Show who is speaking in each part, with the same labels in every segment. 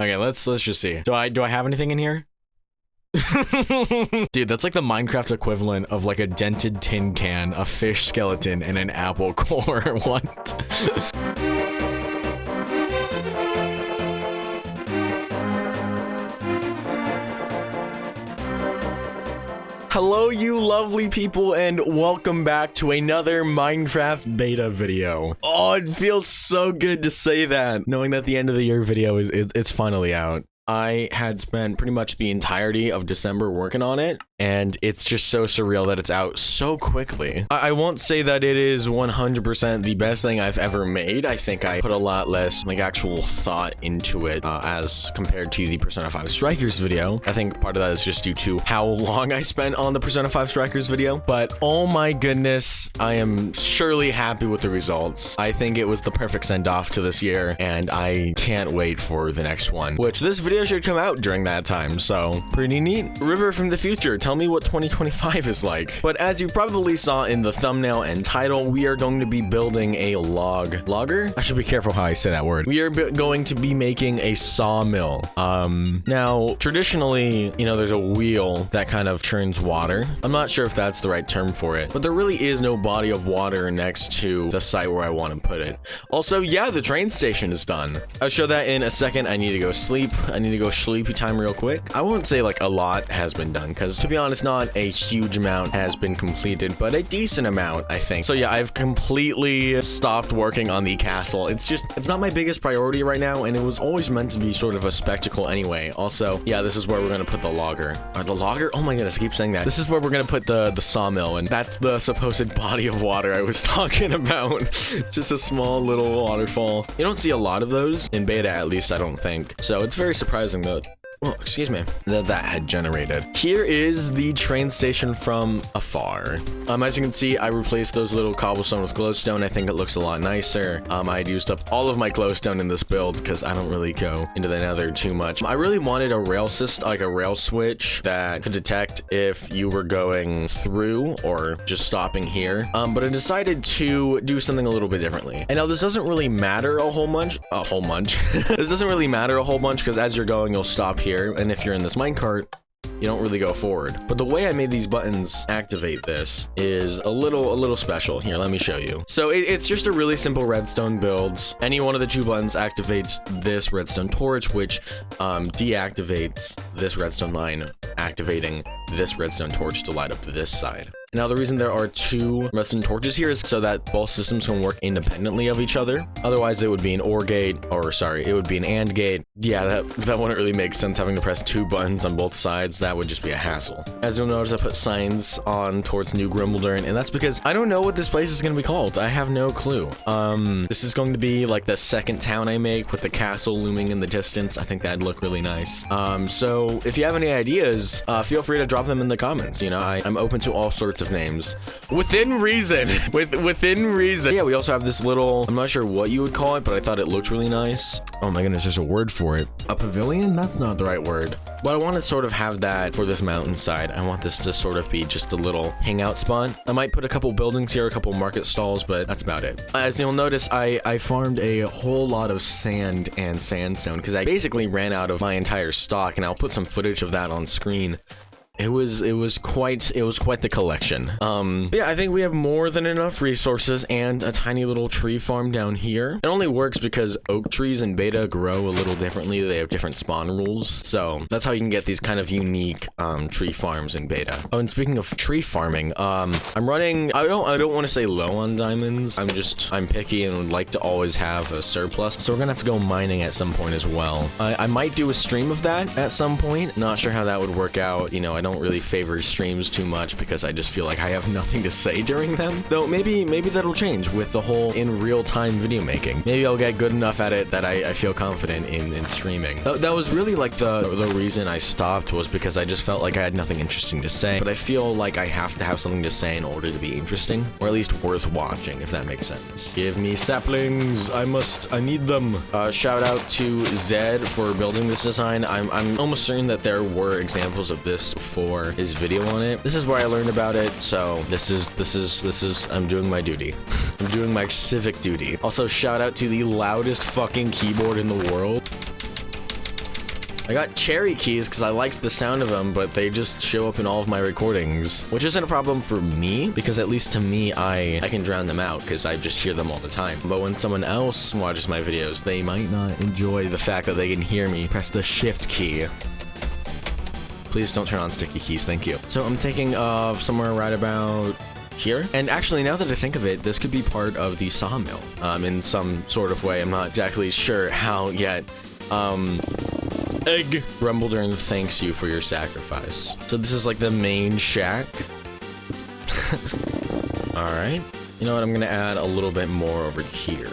Speaker 1: Okay, let's just see. Do I have anything in here? Dude, that's like the Minecraft equivalent of like a dented tin can, a fish skeleton, and an apple core. What? Hello, you lovely people, and welcome back to another Minecraft beta video. Oh, it feels so good to say that, knowing that the end of the year video it's finally out. I had spent pretty much the entirety of December working on it, and it's just so surreal that it's out so quickly. I won't say that it is 100% the best thing I've ever made. I think I put a lot less like actual thought into it as compared to the Persona 5 Strikers video. I think part of that is just due to how long I spent on the Persona 5 Strikers video, but oh my goodness, I am surely happy with the results. I think it was the perfect send-off to this year, and I can't wait for the next one, which this video should come out during that time, so pretty neat. River from the future, tell me what 2025 is like. But as you probably saw in the thumbnail and title, we are going to be building a logger? I should be careful how I say that word. We are going to be making a sawmill. Now, traditionally, you know, there's a wheel that kind of churns water. I'm not sure if that's the right term for it, but there really is no body of water next to the site where I want to put it. Also, yeah, the train station is done. I'll show that in a second. I need to go sleep. I need to go sleepy time real quick. I won't say like a lot has been done, because to be honest, not a huge amount has been completed, but a decent amount, I think. So yeah, I've completely stopped working on the castle. It's not my biggest priority right now, and it was always meant to be sort of a spectacle anyway. Also, yeah, this is where we're gonna put the logger. The logger? Oh my goodness, I keep saying that. This is where we're gonna put the sawmill, and that's the supposed body of water I was talking about. It's just a small little waterfall. You don't see a lot of those in beta, at least I don't think. So it's very surprising that, well, excuse me, that had generated. Here is the train station from afar. As you can see, I replaced those little cobblestone with glowstone. I think it looks a lot nicer. I used up all of my glowstone in this build because I don't really go into the nether too much. I really wanted a rail system, like a rail switch that could detect if you were going through or just stopping here. But I decided to do something a little bit differently. And now this doesn't really matter a whole bunch. This doesn't really matter a whole bunch because as you're going, you'll stop here. And if you're in this minecart, you don't really go forward. But the way I made these buttons activate this is a little special. Here, let me show you. So it's just a really simple redstone build. Any one of the two buttons activates this redstone torch, which deactivates this redstone line, activating this redstone torch to light up to this side. Now, the reason there are two redstone torches here is so that both systems can work independently of each other. Otherwise, it would be an OR gate, or sorry, it would be an AND gate. Yeah, that wouldn't really make sense having to press two buttons on both sides. That would just be a hassle. As you'll notice, I put signs on towards New Grimbledurn, and that's because I don't know what this place is going to be called. I have no clue. This is going to be like the second town I make with the castle looming in the distance. I think that'd look really nice. So if you have any ideas, feel free to drop them in the comments. You know, I'm open to all sorts of names within reason. Within reason. Yeah, we also have this little, I'm not sure what you would call it, but I thought it looked really nice. Oh my goodness, there's a word for it. A pavilion? That's not the right word. But I want to sort of have that for this mountainside. I want this to sort of be just a little hangout spot. I might put a couple buildings here, a couple market stalls, but that's about it. As you'll notice, I farmed a whole lot of sand and sandstone because I basically ran out of my entire stock, and I'll put some footage of that on screen. It was quite the collection. Yeah, I think we have more than enough resources and a tiny little tree farm down here. It only works because oak trees in beta grow a little differently. They have different spawn rules. So that's how you can get these kind of unique tree farms in beta. Oh, and speaking of tree farming, I'm running, I don't want to say low on diamonds. I'm picky and would like to always have a surplus. So we're gonna have to go mining at some point as well. I might do a stream of that at some point. Not sure how that would work out. You know, I don't really favor streams too much because I just feel like I have nothing to say during them. Though maybe that'll change with the whole in real-time video making. Maybe I'll get good enough at it that I feel confident in streaming. That was really like the reason I stopped, was because I just felt like I had nothing interesting to say. But I feel like I have to have something to say in order to be interesting, or at least worth watching, if that makes sense. Give me saplings. I need them. Shout out to Zed for building this design. I'm almost certain that there were examples of this before his video on it. This is where I learned about it, so this is I'm doing my duty. I'm doing my civic duty. Also, shout out to the loudest fucking keyboard in the world. I got cherry keys because I liked the sound of them, but they just show up in all of my recordings, which isn't a problem for me because at least to me, I can drown them out because I just hear them all the time. But when someone else watches my videos, they might not enjoy the fact that they can hear me press the shift key. Please don't turn on sticky keys, thank you. So I'm thinking of somewhere right about here. And actually, now that I think of it, this could be part of the sawmill in some sort of way. I'm not exactly sure how yet. Egg. Grumbledern thanks you for your sacrifice. So this is like the main shack. All right. You know what? I'm gonna add a little bit more over here.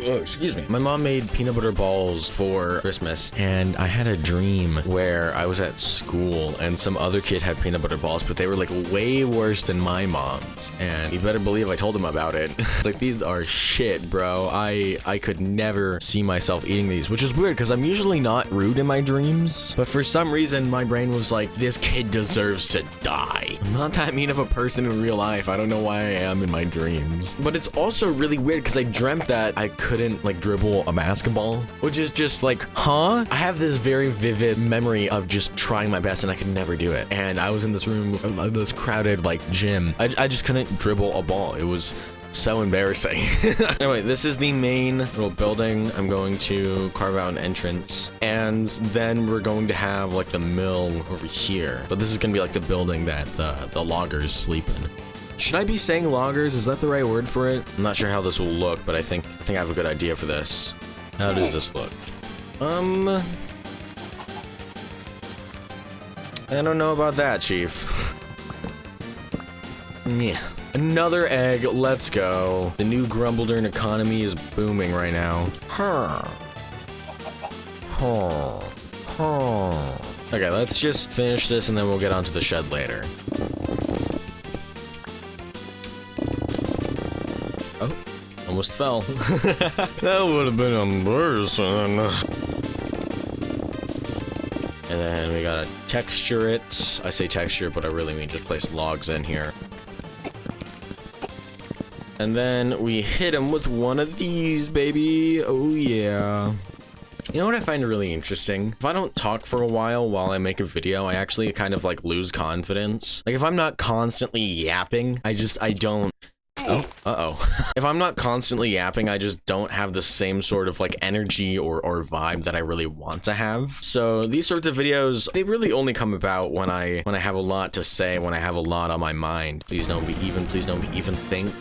Speaker 1: Oh, excuse me. My mom made peanut butter balls for Christmas, and I had a dream where I was at school and some other kid had peanut butter balls, but they were like way worse than my mom's. And you better believe I told him about it. Like, these are shit, bro. I could never see myself eating these, which is weird because I'm usually not rude in my dreams. But for some reason, my brain was like, this kid deserves to die. I'm not that mean of a person in real life. I don't know why I am in my dreams. But it's also really weird because I dreamt that I couldn't like dribble a basketball, which is just like, huh? I have this very vivid memory of just trying my best and I could never do it. And I was in this room, this crowded like gym. I just couldn't dribble a ball. It was so embarrassing. Anyway, this is the main little building. I'm going to carve out an entrance, and then we're going to have like the mill over here. But this is gonna be like the building that the loggers sleep in. Should I be saying loggers? Is that the right word for it? I'm not sure how this will look, but I think I have a good idea for this. How does this look? I don't know about that, Chief. Yeah. Another egg, let's go. The new Grumbledern economy is booming right now. Okay, let's just finish this and then we'll get onto the shed later. Oh, almost fell. That would have been embarrassing. And then we gotta texture it. I say texture, but I really mean just place logs in here. And then we hit him with one of these, baby. Oh, yeah. You know what I find really interesting? If I don't talk for a while I make a video, I actually kind of like lose confidence. Like if I'm not constantly yapping, I don't. Oh, uh-oh. If I'm not constantly yapping, I just don't have the same sort of like energy or vibe that I really want to have. So these sorts of videos, they really only come about when I have a lot to say, when I have a lot on my mind. Please don't be even think.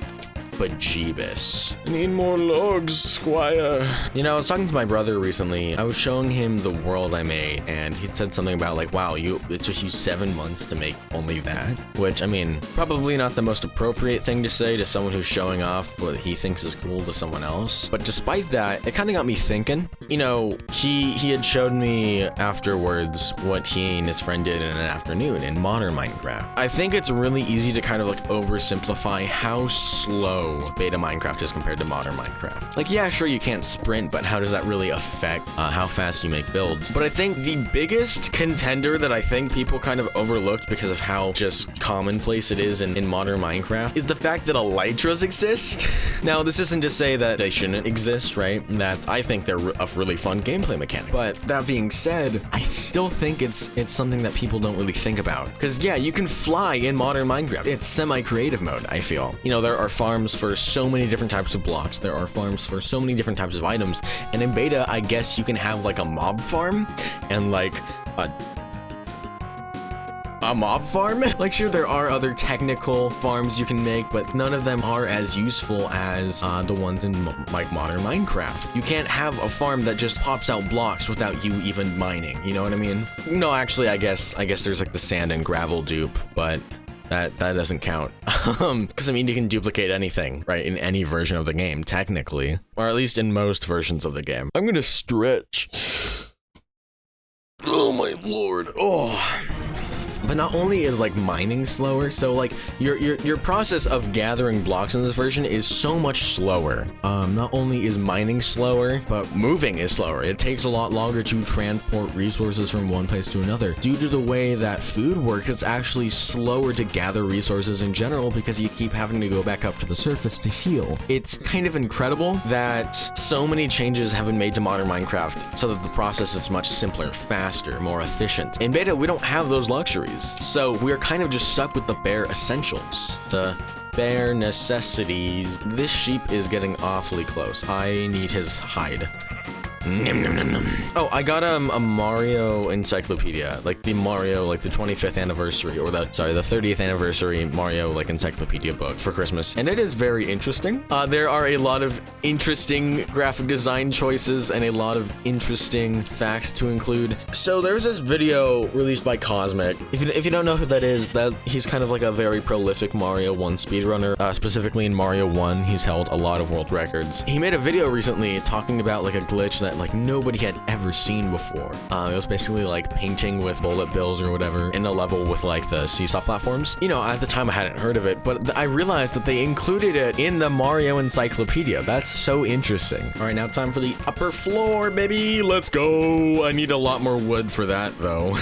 Speaker 1: Bejeebus. I need more logs, Squire. You know, I was talking to my brother recently. I was showing him the world I made, and he said something about like, wow, it took you 7 months to make only that? Which, I mean, probably not the most appropriate thing to say to someone who's showing off what he thinks is cool to someone else. But despite that, it kind of got me thinking. You know, he had showed me afterwards what he and his friend did in an afternoon in modern Minecraft. I think it's really easy to kind of like oversimplify how slow beta Minecraft is compared to modern Minecraft. Like, yeah, sure, you can't sprint, but how does that really affect how fast you make builds? But I think the biggest contender that I think people kind of overlooked because of how just commonplace it is in modern Minecraft is the fact that elytras exist. Now, this isn't to say that they shouldn't exist, right? I think they're a really fun gameplay mechanic. But that being said, I still think it's something that people don't really think about. Because yeah, you can fly in modern Minecraft. It's semi-creative mode, I feel. You know, there are farms for so many different types of blocks. There are farms for so many different types of items. And in beta, I guess you can have like a mob farm and like a mob farm? Like, sure, there are other technical farms you can make, but none of them are as useful as the ones in like modern Minecraft. You can't have a farm that just pops out blocks without you even mining. You know what I mean? No, actually, I guess there's like the sand and gravel dupe, but that doesn't count. Because I mean, you can duplicate anything, right? In any version of the game, technically, or at least in most versions of the game. I'm gonna stretch. Oh my lord. Oh. But not only is like mining slower, so like your process of gathering blocks in this version is so much slower. Not only is mining slower, but moving is slower. It takes a lot longer to transport resources from one place to another. Due to the way that food works, it's actually slower to gather resources in general because you keep having to go back up to the surface to heal. It's kind of incredible that so many changes have been made to modern Minecraft so that the process is much simpler, faster, more efficient. In beta, we don't have those luxuries, so we're kind of just stuck with the bare essentials. The bare necessities. This sheep is getting awfully close. I need his hide. Nom, nom, nom, nom. Oh, I got a Mario encyclopedia, like the Mario, like the 25th anniversary, or the 30th anniversary Mario like encyclopedia book for Christmas, and it is very interesting. There are a lot of interesting graphic design choices and a lot of interesting facts to include. So there's this video released by MultiMc. If you don't know who that is, that he's kind of like a very prolific Mario 1 speedrunner. Specifically in Mario 1, he's held a lot of world records. He made a video recently talking about like a glitch that like nobody had ever seen before. It was basically like painting with bullet bills or whatever in a level with like the seesaw platforms. You know, at the time I hadn't heard of it, but I realized that they included it in the Mario encyclopedia. That's so interesting. All right, now time for the upper floor, baby. Let's go. I need a lot more wood for that though.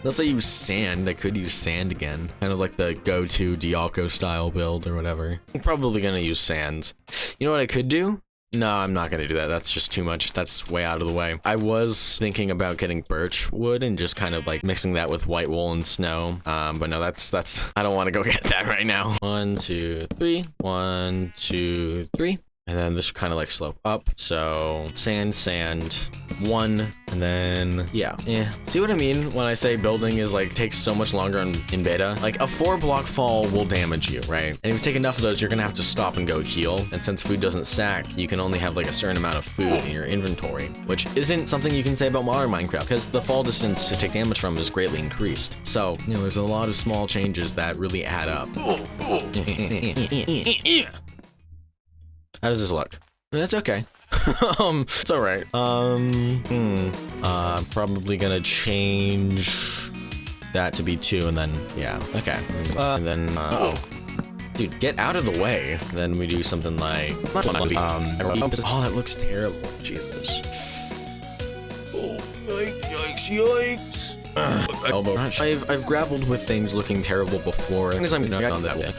Speaker 1: Let's say use sand. I could use sand again. Kind of like the go-to Dialco style build or whatever. I'm probably gonna use sand. You know what I could do? No, I'm not gonna do that. That's just too much. That's way out of the way. I was thinking about getting birch wood and just kind of like mixing that with white wool and snow. But no, that's I don't want to go get that right now. 1, 2, 3. 1, 2, 3. And then this kind of like slope up. So sand, 1, and then yeah. See what I mean when I say building is like takes so much longer in beta? Like a 4-block fall will damage you, right? And if you take enough of those, you're gonna have to stop and go heal. And since food doesn't stack, you can only have like a certain amount of food in your inventory, which isn't something you can say about modern Minecraft because the fall distance to take damage from is greatly increased. So, you know, there's a lot of small changes that really add up. How does this look? That's okay. It's all right. Probably gonna change that to be 2, and then yeah, okay. And then dude, get out of the way. Then we do something like oh, that looks terrible. Jesus. Oh, yikes. Elbow. I've grappled with things looking terrible before. As long as I'm not on that way.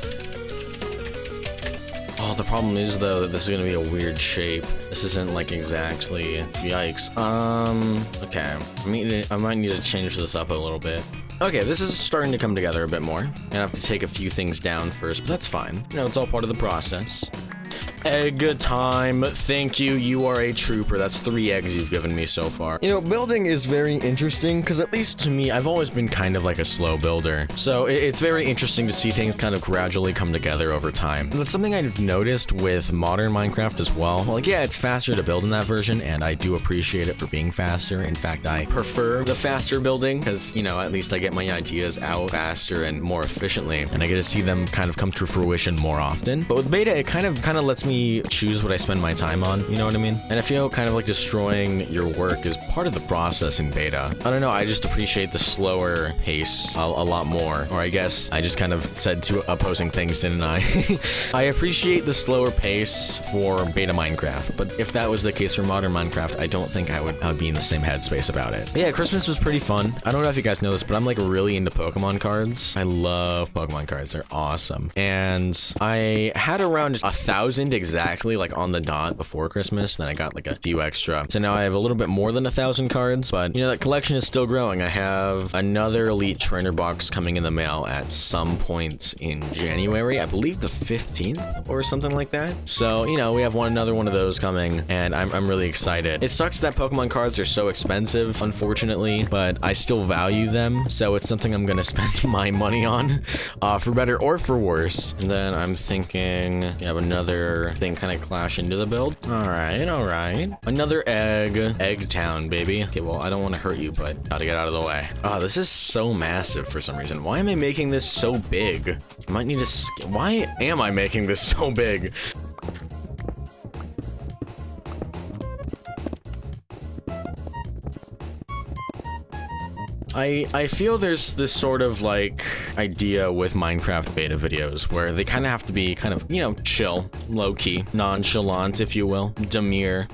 Speaker 1: Oh, the problem is though that this is gonna be a weird shape. This isn't like exactly. Yikes. Okay. I might need to change this up a little bit. Okay, this is starting to come together a bit more. I have to take a few things down first, but that's fine. You know, it's all part of the process. Egg time. Thank you. You are a trooper. That's 3 eggs you've given me so far. You know, building is very interesting because at least to me, I've always been kind of like a slow builder. So it's very interesting to see things kind of gradually come together over time. And that's something I've noticed with modern Minecraft as well. Like, yeah, it's faster to build in that version, and I do appreciate it for being faster. In fact, I prefer the faster building because, you know, at least I get my ideas out faster and more efficiently, and I get to see them kind of come to fruition more often. But with beta, it kind of lets me choose what I spend my time on, you know what I mean? And I feel kind of like destroying your work is part of the process in beta. I don't know, I just appreciate the slower pace a lot more. Or I guess I just kind of said 2 opposing things, didn't I? I appreciate the slower pace for beta Minecraft, but if that was the case for modern Minecraft, I don't think I would be in the same headspace about it. But yeah, Christmas was pretty fun. I don't know if you guys know this, but I'm like really into Pokemon cards. I love Pokemon cards, they're awesome. And I had around 1,000 exactly like on the dot before Christmas, then I got like a few extra, so now I have a little bit more than 1,000 cards, but you know, that collection is still growing. I have another elite trainer box coming in the mail at some point in January, I believe the 15th or something like that. So you know, we have another one of those coming, and I'm really excited. It sucks that Pokemon cards are so expensive, unfortunately, but I still value them, so it's something I'm gonna spend my money on, for better or for worse. And then I'm thinking you have another thing kind of clash into the build. All right. Another egg town, baby. Okay, well, I don't want to hurt you, but gotta get out of the way. Oh, this is so massive for some reason. Why am I making this so big? I might need to. Why am I making this so big? I feel there's this sort of like idea with Minecraft beta videos where they kind of have to be kind of, you know, chill, low-key, nonchalant, if you will, demure.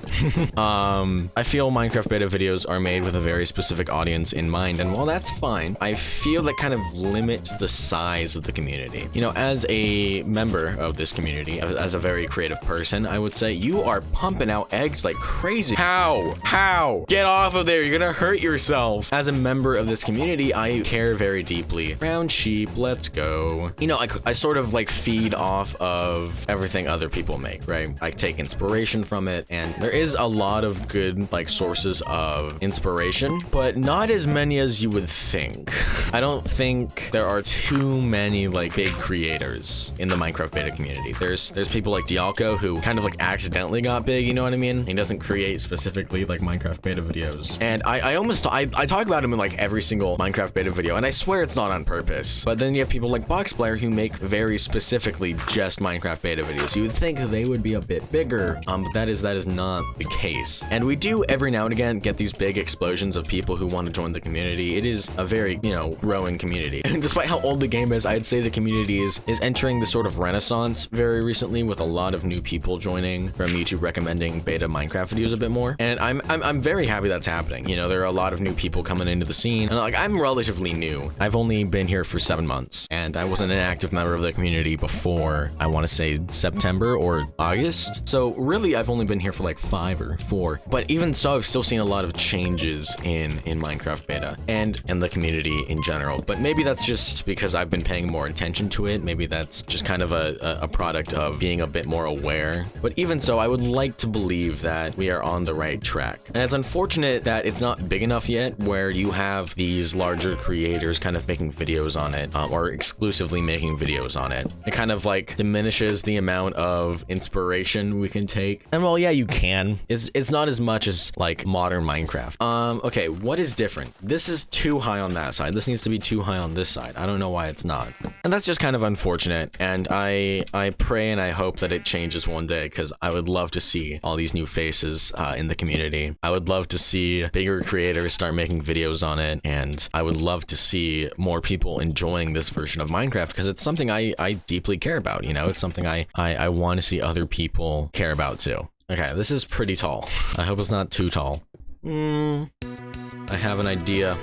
Speaker 1: I feel Minecraft beta videos are made with a very specific audience in mind, and while that's fine, I feel that kind of limits the size of the community. You know, as a member of this community, as a very creative person, I would say you are pumping out eggs like crazy. How? Get off of there, you're gonna hurt yourself. As a member of this community, I care very deeply. Brown sheep, let's go. You know, I sort of like feed off of everything other people make, right? I take inspiration from it, and there is a lot of good like sources of inspiration, but not as many as you would think. I don't think there are too many like big creators in the Minecraft beta community. There's people like Dialco who kind of like accidentally got big, you know what I mean? He doesn't create specifically like Minecraft beta videos. And I talk about him in like every single Minecraft beta video, and I swear it's not on purpose. But then you have people like Boxplayer who make very specifically just Minecraft beta videos. You would think they would be a bit bigger, but that is not the case. And we do every now and again get these big explosions of people who want to join the community. It is a very, you know, growing community. And despite how old the game is, I'd say the community is entering the sort of renaissance very recently, with a lot of new people joining from YouTube recommending beta Minecraft videos a bit more. And I'm very happy that's happening. You know, there are a lot of new people coming into the scene, and like I'm relatively new. I've only been here for 7 months, and I wasn't an active member of the community before, I want to say September or August. So really, I've only been here for like 5 or 4. But even so, I've still seen a lot of changes in Minecraft beta and in the community in general. But maybe that's just because I've been paying more attention to it. Maybe that's just kind of a product of being a bit more aware. But even so, I would like to believe that we are on the right track. And it's unfortunate that it's not big enough yet where you have these larger creators kind of making videos on it, or exclusively making videos on it. It kind of like diminishes the amount of inspiration we can take. And well, yeah, you can. It's not as much as like modern Minecraft. Okay, what is different? This is too high on that side. This needs to be too high on this side. I don't know why it's not. And that's just kind of unfortunate. And I pray and I hope that it changes one day, because I would love to see all these new faces in the community. I would love to see bigger creators start making videos on it, and I would love to see more people enjoying this version of Minecraft, because it's something I deeply care about, you know? It's something I want to see other people care about too. Okay, this is pretty tall. I hope it's not too tall. I have an idea.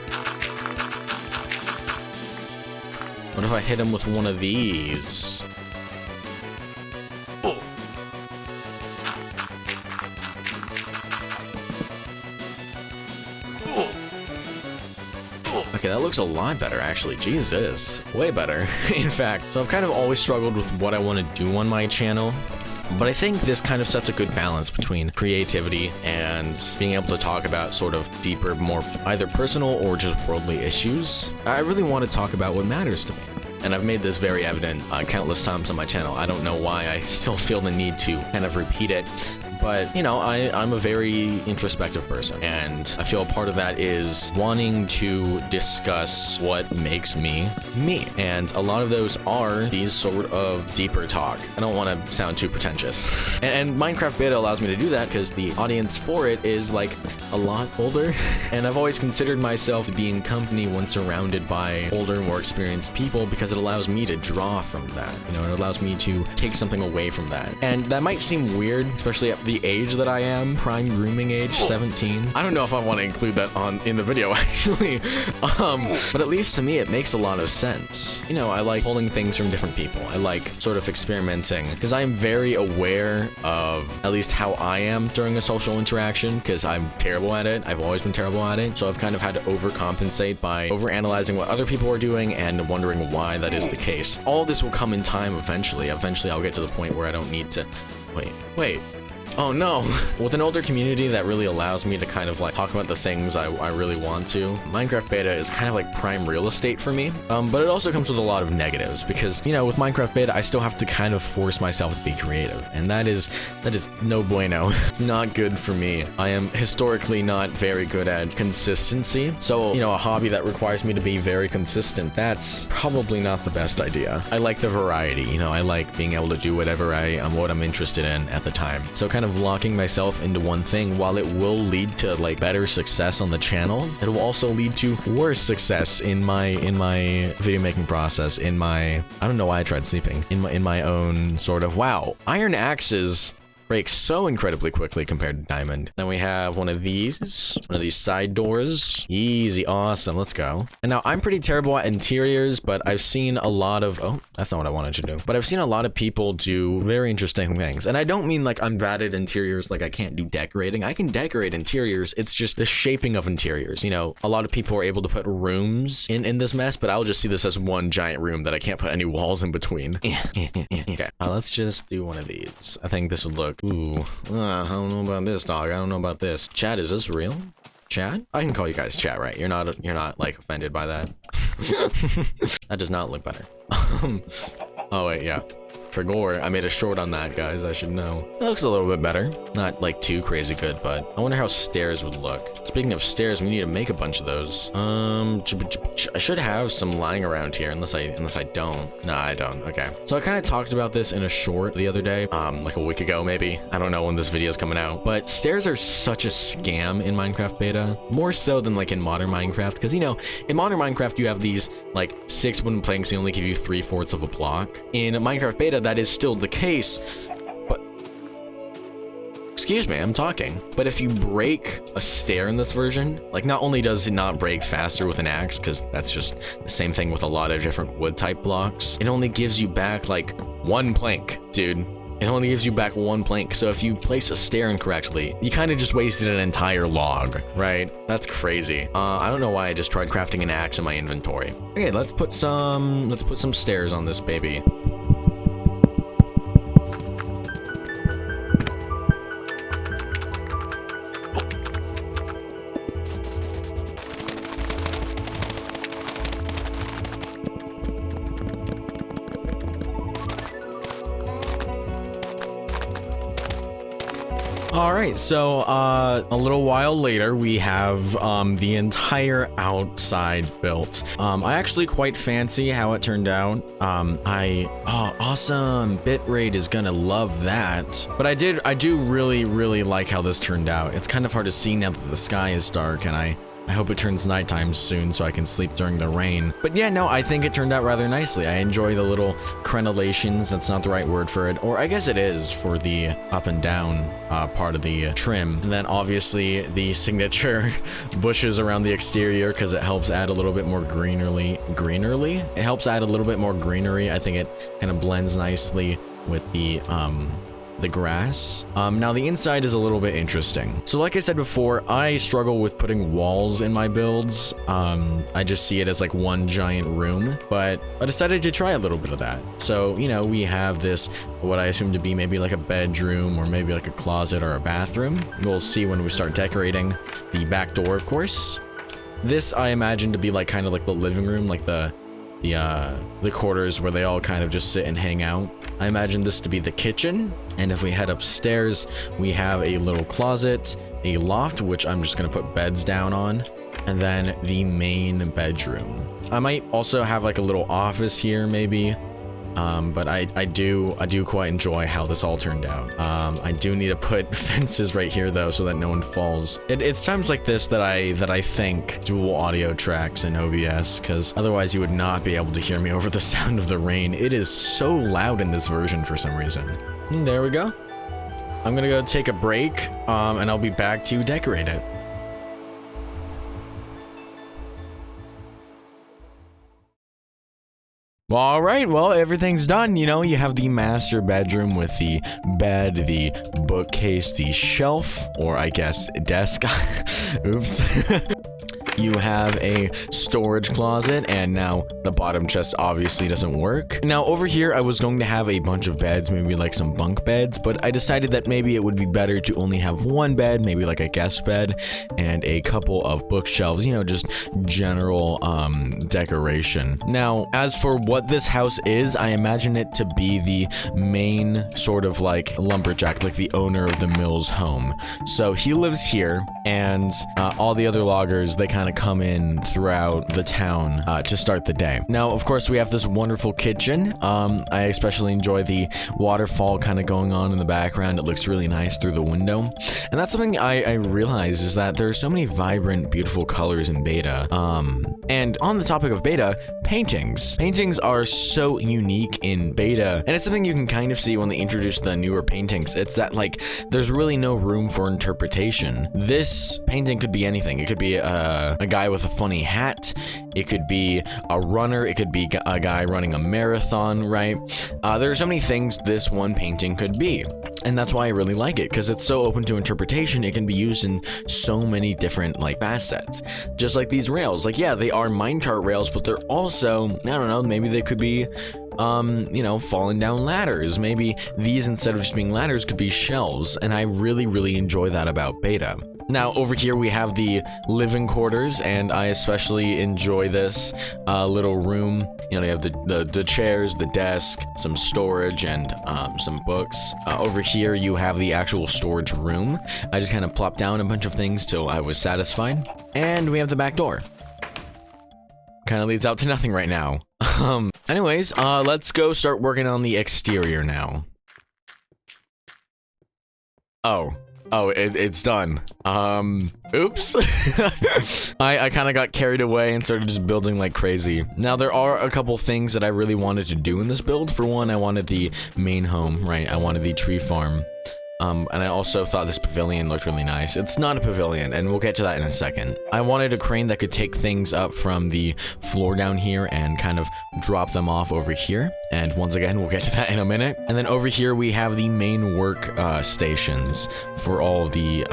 Speaker 1: What if I hit him with one of these? Oh. Okay, that looks a lot better, actually. Jesus, way better. In fact, so I've kind of always struggled with what I want to do on my channel, but I think this kind of sets a good balance between creativity and being able to talk about sort of deeper, more either personal or just worldly issues. I really want to talk about what matters to me. And I've made this very evident countless times on my channel. I don't know why I still feel the need to kind of repeat it. But, you know, I'm a very introspective person, and I feel a part of that is wanting to discuss what makes me, me. And a lot of those are these sort of deeper talk. I don't want to sound too pretentious. And Minecraft Beta allows me to do that because the audience for it is like a lot older. And I've always considered myself to be in company when surrounded by older, more experienced people, because it allows me to draw from that. You know, it allows me to take something away from that. And that might seem weird, especially at the age that I am, prime grooming age, 17. I don't know if I want to include that in the video, actually. But at least to me, it makes a lot of sense. You know, I like pulling things from different people. I like sort of experimenting, because I am very aware of at least how I am during a social interaction, because I'm terrible at it. I've always been terrible at it. So I've kind of had to overcompensate by overanalyzing what other people are doing and wondering why that is the case. All of this will come in time eventually. Eventually, I'll get to the point where I don't need to... Wait. Oh no. With an older community that really allows me to kind of like talk about the things I really want to, Minecraft Beta is kind of like prime real estate for me. But it also comes with a lot of negatives, because, you know, with Minecraft Beta, I still have to kind of force myself to be creative. And that is no bueno. It's not good for me. I am historically not very good at consistency. So, you know, a hobby that requires me to be very consistent, that's probably not the best idea. I like the variety, you know, I like being able to do whatever what I'm interested in at the time. So kind kind of locking myself into one thing. While it will lead to like better success on the channel, it will also lead to worse success in my video making process, I don't know why I tried sleeping, in my own sort of, wow, iron axes break so incredibly quickly compared to diamond. Then we have one of these side doors. Easy, awesome, let's go. And now I'm pretty terrible at interiors, but I've seen a lot of, oh, that's not what I wanted to do. But I've seen a lot of people do very interesting things. And I don't mean like I'm bad at interiors, like I can't do decorating. I can decorate interiors. It's just the shaping of interiors. You know, a lot of people are able to put rooms in this mess, but I'll just see this as one giant room that I can't put any walls in between. Okay, let's just do one of these. I think this would look, ooh, I don't know about this, dog. I don't know about this. Chat, is this real? Chat? I can call you guys chat, right? You're not like offended by that. That does not look better. Oh wait, yeah. For gore, I made a short on that, guys. I should know. It looks a little bit better. Not like too crazy good, but I wonder how stairs would look. Speaking of stairs, we need to make a bunch of those. I should have some lying around here, unless I don't. Nah, I don't. Okay. So I kind of talked about this in a short the other day, like a week ago, maybe. I don't know when this video is coming out, but stairs are such a scam in Minecraft beta, more so than like in modern Minecraft, because you know, in modern Minecraft you have these like 6 wooden planks, they only give you 3/4 of a block. In Minecraft beta, that is still the case, but excuse me, I'm talking. But if you break a stair in this version, like not only does it not break faster with an axe, because that's just the same thing with a lot of different wood type blocks, it only gives you back like 1 plank, dude. It only gives you back 1 plank. So if you place a stair incorrectly, you kind of just wasted an entire log, right? That's crazy. I don't know why I just tried crafting an axe in my inventory. Okay, let's put some stairs on this baby. All right, so a little while later, we have the entire outside built. I actually quite fancy how it turned out. Oh, awesome. Bitrate is gonna love that. But I do really like how this turned out. It's kind of hard to see now that the sky is dark, and I hope it turns nighttime soon so I can sleep during the rain. But yeah, no, I think it turned out rather nicely. I enjoy the little crenellations. That's not the right word for it. Or I guess it is for the up and down part of the trim. And then obviously the signature bushes around the exterior because it helps add a little bit more greenery. It helps add a little bit more greenery. I think it kind of blends nicely with the grass. Now the inside is a little bit interesting. So like I said before, I struggle with putting walls in my builds. I just see it as like one giant room, but I decided to try a little bit of that. So, you know, we have this, what I assume to be maybe like a bedroom or maybe like a closet or a bathroom. We'll see when we start decorating. The back door, of course. This I imagine to be like kind of like the living room, like the quarters where they all kind of just sit and hang out. I imagine this to be the kitchen. And if we head upstairs, we have a little closet, a loft, which I'm just gonna put beds down on, and then the main bedroom. I might also have like a little office here, maybe. But I do quite enjoy how this all turned out. I do need to put fences right here though, so that no one falls. It's times like this that I think dual audio tracks in OBS, because otherwise you would not be able to hear me over the sound of the rain. It is so loud in this version for some reason. And there we go. I'm gonna go take a break, and I'll be back to decorate it. All right, well, everything's done. You know, you have the master bedroom with the bed, the bookcase, the shelf, or I guess desk. Oops. You have a storage closet, and now the bottom chest obviously doesn't work. Now over here, I was going to have a bunch of beds, maybe like some bunk beds, but I decided that maybe it would be better to only have one bed, maybe like a guest bed, and a couple of bookshelves, you know, just general decoration. Now, as for what this house is, I imagine it to be the main sort of like lumberjack, like the owner of the mill's home. So he lives here, and all the other loggers, they kind kind of come in throughout the town to start the day. Now, of course, we have this wonderful kitchen. I especially enjoy the waterfall kind of going on in the background. It looks really nice through the window. And that's something I realized is that there are so many vibrant, beautiful colors in beta. And on the topic of beta, paintings. Paintings are so unique in beta, and it's something you can kind of see when they introduce the newer paintings. It's that, like, there's really no room for interpretation. This painting could be anything. It could be a guy with a funny hat. It could be a runner. It could be a guy running a marathon, right? There are so many things this one painting could be. And that's why I really like it, because it's so open to interpretation. It can be used in so many different, like, facets. Just like these rails. Like, yeah, they are minecart rails, but they're also, I don't know, maybe they could be, you know, falling down ladders. Maybe these, instead of just being ladders, could be shelves. And I really, really enjoy that about beta. Now, over here we have the living quarters, and I especially enjoy this little room. You know, they have the chairs, the desk, some storage, and some books. Over here you have the actual storage room. I just kind of plopped down a bunch of things till I was satisfied. And we have the back door. Kind of leads out to nothing right now. Anyways, let's go start working on the exterior now. Oh, it's done. Oops. I kind of got carried away and started just building like crazy. Now, there are a couple things that I really wanted to do in this build. For one, I wanted the main home, right? I wanted the tree farm. And I also thought this pavilion looked really nice. It's not a pavilion, and we'll get to that in a second. I wanted a crane that could take things up from the floor down here and kind of drop them off over here. And once again, we'll get to that in a minute. And then over here, we have the main work stations for all of the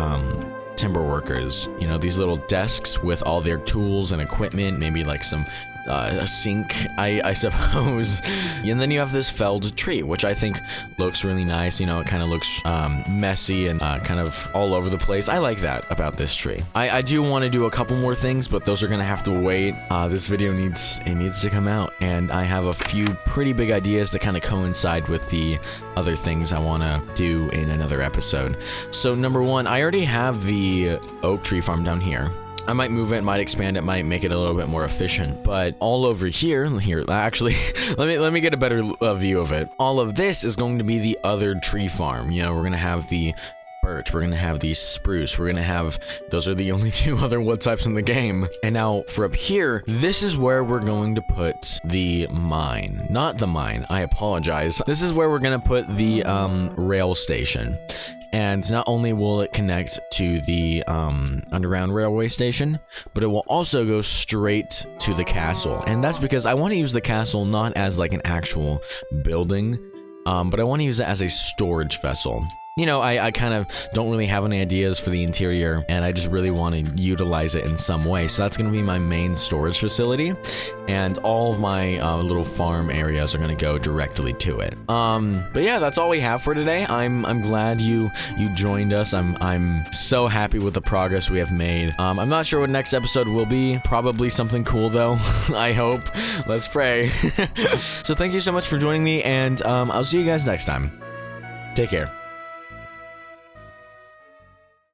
Speaker 1: timber workers. You know, these little desks with all their tools and equipment, maybe like some a sink, I suppose. And then you have this felled tree, which I think looks really nice. You know, it kind of looks messy and kind of all over the place. I like that about this tree. I do want to do a couple more things, but those are gonna have to wait. This video needs to come out, and I have a few pretty big ideas that kind of coincide with the other things I want to do in another episode. So number one, I already have the oak tree farm down here. I might move it, might expand it, might make it a little bit more efficient. But all over here, actually, let me get a better view of it. All of this is going to be the other tree farm. You know, we're gonna have the birch, we're gonna have the spruce, we're gonna have, those are the only two other wood types in the game. And now for up here, this is where we're going to put the mine. Not the mine, I apologize. This is where we're gonna put the rail station. And not only will it connect to the underground railway station, but it will also go straight to the castle. And that's because I want to use the castle not as like an actual building, but I want to use it as a storage vessel. You know, I kind of don't really have any ideas for the interior, and I just really want to utilize it in some way. So that's going to be my main storage facility, and all of my little farm areas are going to go directly to it. But yeah, that's all we have for today. I'm glad you joined us. I'm so happy with the progress we have made. I'm not sure what next episode will be. Probably something cool though. I hope. Let's pray. So thank you so much for joining me, and I'll see you guys next time. Take care.